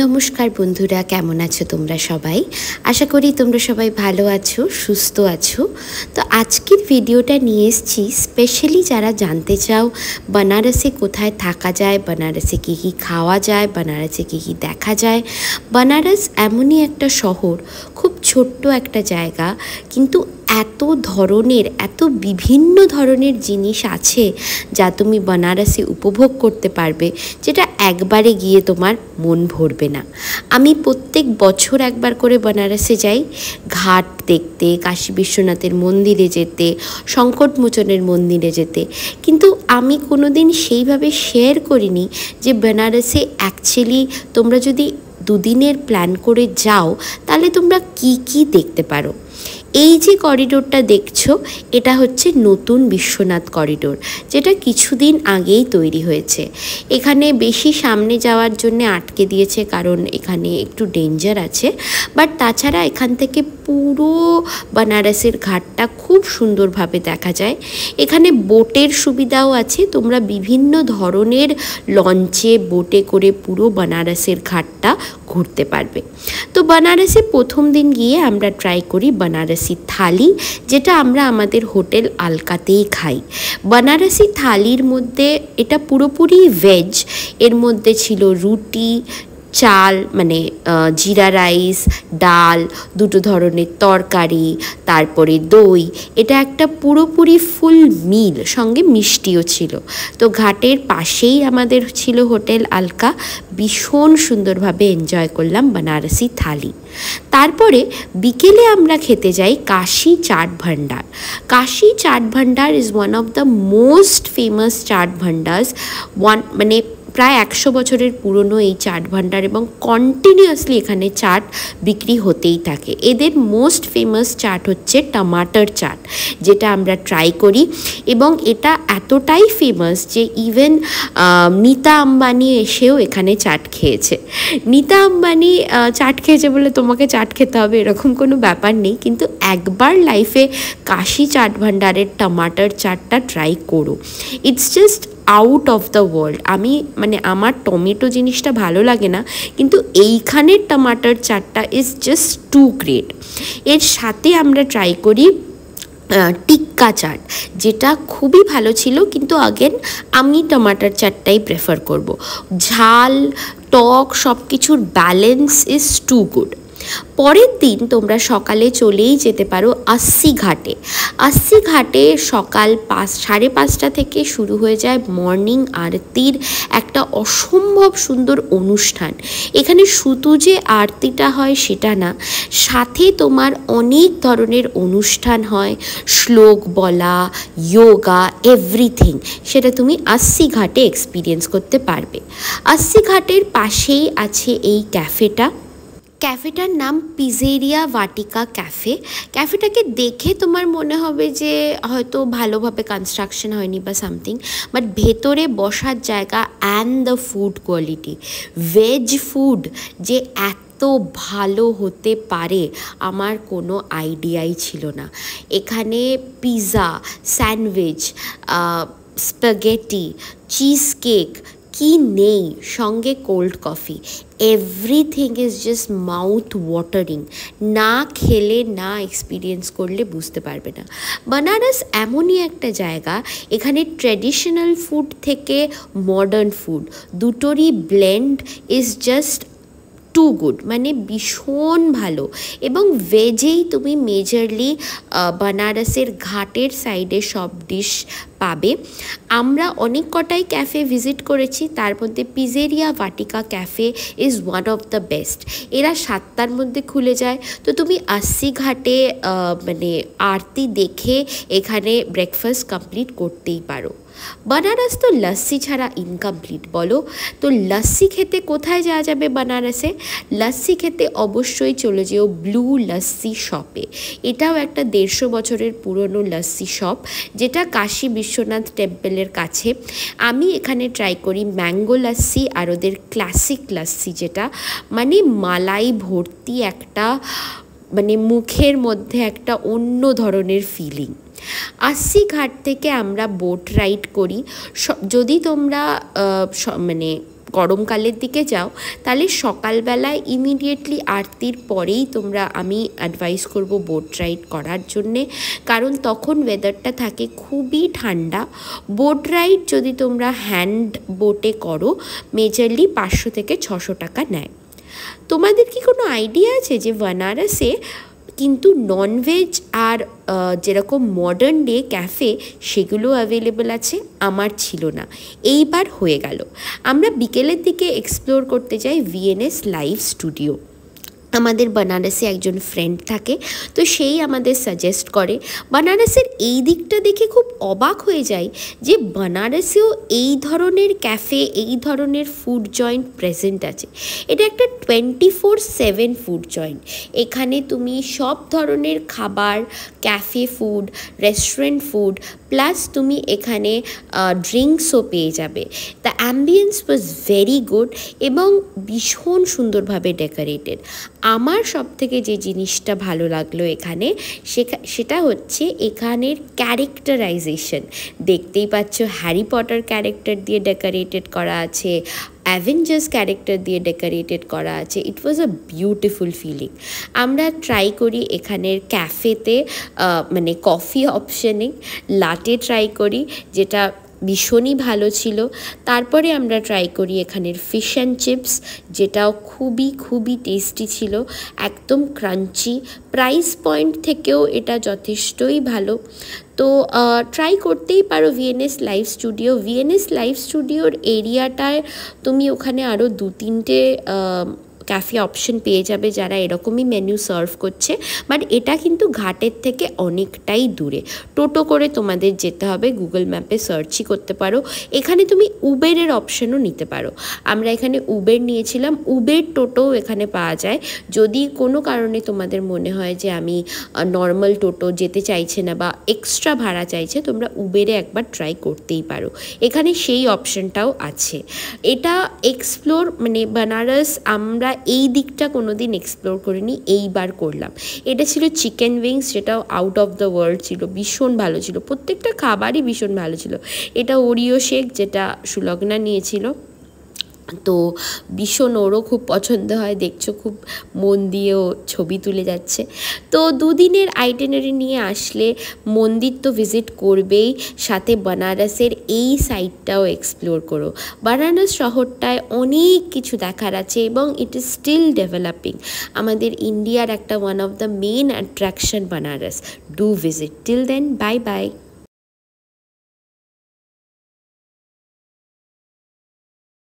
নমস্কার বন্ধুরা, কেমন আছো তোমরা সবাই? আশা করি তোমরা সবাই ভালো আছো, সুস্থ আছো। তো আজকের ভিডিওটা নিয়ে এসেছি স্পেশালি যারা জানতে চাও বেনারসে কোথায় থাকা যায়, বেনারসে কী কী খাওয়া যায়, বেনারসে কী কী দেখা যায়। বেনারস এমনই একটা শহর, খুব ছোট্ট একটা জায়গা, কিন্তু এত ধরনের, এত বিভিন্ন ধরনের জিনিস আছে যা তুমি বেনারসে উপভোগ করতে পারবে, যেটা একবারে গিয়ে তোমার মন ভরবে না। আমি প্রত্যেক বছর একবার করে বেনারসে যাই, ঘাট দেখতে, কাশী বিশ্বনাথের মন্দিরে যেতে, সংকটমোচনের মন্দিরে যেতে, কিন্তু আমি কোনো দিন সেইভাবে শেয়ার করিনি যে বেনারসে অ্যাকচুয়ালি তোমরা যদি দুদিনের প্ল্যান করে যাও তাহলে তোমরা কি কি দেখতে পারো। এই যে করিডোরটা দেখছো, এটা হচ্ছে নতুন বিশ্বনাথ করিডোর, যেটা কিছুদিন আগেই তৈরি হয়েছে। এখানে বেশি সামনে যাওয়ার জন্য আটকে দিয়েছে, কারণ এখানে একটু ডেঞ্জার আছে। বাট তাছাড়া এখান থেকে পুরো বেনারসের ঘাটটা খুব সুন্দরভাবে দেখা যায়। এখানে বোটের সুবিধাও আছে, তোমরা বিভিন্ন ধরনের লঞ্চে, বোটে করে পুরো বেনারসের ঘাটটা ঘুরতে পারবে। তো বেনারসে প্রথম দিন গিয়ে আমরা ট্রাই করি বেনারসি থালি, যেটা আমরা আমাদের হোটেল আলকাতেই খাই। বেনারসি থালির মধ্যে এটা পুরোপুরি ভেজ, এর মধ্যে ছিল রুটি, চাল মানে জিরা রাইস, ডাল, দুটো ধরনের তরকারি, তারপরে দই। এটা একটা পুরোপুরি ফুল মিল, সঙ্গে মিষ্টিও ছিল। তো ঘাটের পাশেই আমাদের ছিল হোটেল আলকা, ভীষণ সুন্দরভাবে এনজয় করলাম বেনারসি থালি। তারপরে বিকেলে আমরা খেতে যাই Kashi chaat Bhandar. Kashi chaat Bhandar is one of the most famous chaat bhandars. মানে প্রায় 100 বছরের পুরনো এই চাট ভান্ডার, এবং কন্টিনিউয়াসলি এখানে চাট বিক্রি হতেই থাকে। এদের মোস্ট ফেমাস চাট হচ্ছে টমাটার চাট, যেটা আমরা ট্রাই করি, এবং এটা এতটাই ফেমাস যে ইভেন নীতা আম্বানি এসেও এখানে চাট খেয়েছে। নীতা আম্বানি চাট খেয়েছে বলে তোমাকে চাট খেতে হবে এরকম কোনো ব্যাপার নেই, কিন্তু একবার লাইফে কাশী চাট ভান্ডারের টমাটার চাটটা ট্রাই করো। It's just out of the world. আমার টমেটো জিনিসটা ভালো লাগে না, কিন্তু এইখানের টমাটার চাটটা ইজ জাস্ট টু গ্রেট। এর সাথে আমরা ট্রাই করি টিক্কা চাট, যেটা খুবই ভালো ছিল, কিন্তু আগেন আমি টমাটার চাটটাই প্রেফার করব। ঝাল, টক সব কিছুর ব্যালেন্স ইজ টু গুড। পরের দিন তোমরা সকালে চলেই যেতে পারো আস্সি ঘাটে। আস্সি ঘাটে সকাল 5:30 থেকে শুরু হয়ে যায় মর্নিং আরতির একটা অসম্ভব সুন্দর অনুষ্ঠান। এখানে শুধু যে আরতিটা হয় সেটা না, সাথে তোমার অনেক ধরনের অনুষ্ঠান হয়, শ্লোক বলা, যোগা, এভরিথিং, সেটা তুমি আস্সি ঘাটে এক্সপিরিয়েন্স করতে পারবে। আস্সি ঘাটের পাশেই আছে এই ক্যাফেটা। ক্যাফেটার নাম পিজেরিয়া ভাটিকা ক্যাফে। ক্যাফেটাকে দেখে তোমার মনে হবে যে হয়তো ভালোভাবে কনস্ট্রাকশন হয়নি বা সামথিং, বাট ভেতরে বসার জায়গা and the food quality, veg food যে এত ভালো হতে পারে আমার কোনো আইডিয়াই ছিল না। এখানে pizza, sandwich, spaghetti, cheese cake, কি নেই, সঙ্গে cold coffee, everything is just mouth watering. না খেলে, না এক্সপিরিয়েন্স করলে বুঝতে পারবে না। বেনারস এমনই একটা জায়গা, এখানে ট্র্যাডিশনাল ফুড থেকে মডার্ন ফুড দুটোরই blend is just too good, মানে ভীষণ ভালো। এবং ভেজেই তুমি মেজরলি বেনারসের ঘাটের সাইডে সব ডিশ পাবে। আমরা অনেক কটাই ক্যাফে ভিজিট করেছি, তার মধ্যে pizzeria Vatika cafe is one of the best. এরা 7টার মধ্যে খুলে যায়, তো তুমি আস্সি ঘাটে আরতি দেখে এখানে ব্রেকফাস্ট কমপ্লিট করতেই পারো। বেনারস তো লস্যি ছাড়া ইনকমপ্লিট, বলো তো লস্যি খেতে কোথায় যাওয়া যাবে বেনারসে? লস্যি খেতে অবশ্যই চলে যেও ব্লু লস্যি শপে। এটাও একটা 150 বছরের পুরনো লস্যি শপ, যেটা কাশী বিশ্বনাথ টেম্পলের কাছে। আমি এখানে ট্রাই করি ম্যাঙ্গো লস্যি আর ওদের ক্লাসিক লস্যি, যেটা মালাই ভর্তি একটা, মুখের মধ্যে একটা অন্য ধরনের ফিলিং। আস্সি ঘাট থেকে আমরা বোট রাইড করি। যদি তোমরা গরমকালের দিকে যাও তাহলে সকালবেলায় ইমিডিয়েটলি আরতির পরেই আমি অ্যাডভাইস করব বোট রাইড করার জন্যে, কারণ তখন ওয়েদারটা থাকে খুবই ঠান্ডা। বোট রাইড যদি তোমরা হ্যান্ড বোটে করো মেজরলি 500 থেকে 600 টাকা নেয়। তোমাদের কি কোনো আইডিয়া আছে যে বেনারসে কিন্তু ননভেজ আর যেরকম মডার্ন ডে ক্যাফে সেগুলো অ্যাভেলেবল আছে? আমার ছিল না, এইবার হয়ে গেল। আমরা বিকেলের দিকে এক্সপ্লোর করতে যাই ভিএনএস লাইভ স্টুডিও। আমাদের বেনারসে একজন ফ্রেন্ড থাকে, তো সেই আমাদের সাজেস্ট করে। বেনারসের এই দিকটা দেখে খুব অবাক হয়ে যায় যে বেনারসেও এই ধরনের ক্যাফে, এই ধরনের ফুড জয়েন্ট প্রেজেন্ট আছে। এটা একটা 24/7 ফুড জয়েন্ট। এখানে তুমি সব ধরনের খাবার, cafe food, restaurant food, plus তুমি এখানে ড্রিঙ্কসও পেয়ে যাবে। The ambience was very good এবং ভীষণ সুন্দরভাবে ডেকোরেটেড। আমার সবথেকে যে জিনিসটা ভালো লাগলো এখানে সেটা হচ্ছে এখানের ক্যারেক্টারাইজেশন। দেখতেই পাচ্ছ হ্যারি পটার ক্যারেক্টার দিয়ে ডেকোরেটেড করা আছে, অ্যাভেঞ্জার্স ক্যারেক্টার দিয়ে ডেকোরেটেড করা আছে। ইট ওয়াজ আ বিউটিফুল ফিলিং। আমরা ট্রাই করি এখানের ক্যাফেতে মানে কফি অপশানে লাটে ট্রাই করি, যেটা ভীষণই ভালো ছিল। তারপরে আমরা ট্রাই করি এখানের ফিশ অ্যান্ড চিপস, যেটাও খুবই খুবই টেস্টি ছিল, একদম ক্রাঞ্চি। প্রাইস পয়েন্ট থেকেও এটা যথেষ্টই ভালো। তো ট্রাই করতেই পারো ভিএনএস লাইভ স্টুডিও। ভিএনএস লাইভ স্টুডিওর এরিয়াটায় তুমি ওখানে আরও 2-3টে ক্যাফে অপশন পেয়ে যাবে যারা এরকমই মেনু সার্ভ করছে, বাট এটা কিন্তু ঘাটের থেকে অনেকটাই দূরে। টোটো করে তোমাদের যেতে হবে, গুগল ম্যাপে সার্চই করতে পারো। এখানে তুমি উবেরের অপশনও নিতে পারো। আমরা এখানে উবের নিয়েছিলাম, উবের টোটোও এখানে পাওয়া যায়। যদি কোনো কারণে তোমাদের মনে হয় যে আমি নর্মাল টোটো যেতে চাইছে না বা এক্সট্রা ভাড়া চাইছে, তোমরা উবেরে একবার ট্রাই করতেই পারো, এখানে সেই অপশনটাও আছে। এটা এক্সপ্লোর মানে বেনারস আমরা এই দিকটা কোনো দিন এক্সপ্লোর করিনি, এইবার করলাম। এটা ছিল চিকেন উইংস, যেটাও আউট অফ দ্য ওয়ার্ল্ড ছিল, ভীষণ ভালো ছিল, প্রত্যেকটা খাবারই ভীষণ ভালো ছিল। এটা ওরিও শেক, যেটা সুলগ্না নিয়েছিল, তো ভীষণ ওরও খুব পছন্দ হয়, দেখছো খুব মন দিয়েও ছবি তুলে যাচ্ছে। তো 2 দিনের আইটেনারি নিয়ে আসলে মন্দির তো ভিজিট করবেই, সাথে বেনারসের এই সাইডটাও এক্সপ্লোর করো। বেনারস শহরটায় অনেক কিছু দেখার আছে এবং ইট ইজ স্টিল ডেভেলপিং। আমাদের ইন্ডিয়ার একটা one of the main attraction Benaras. Do visit. Till then, bye by.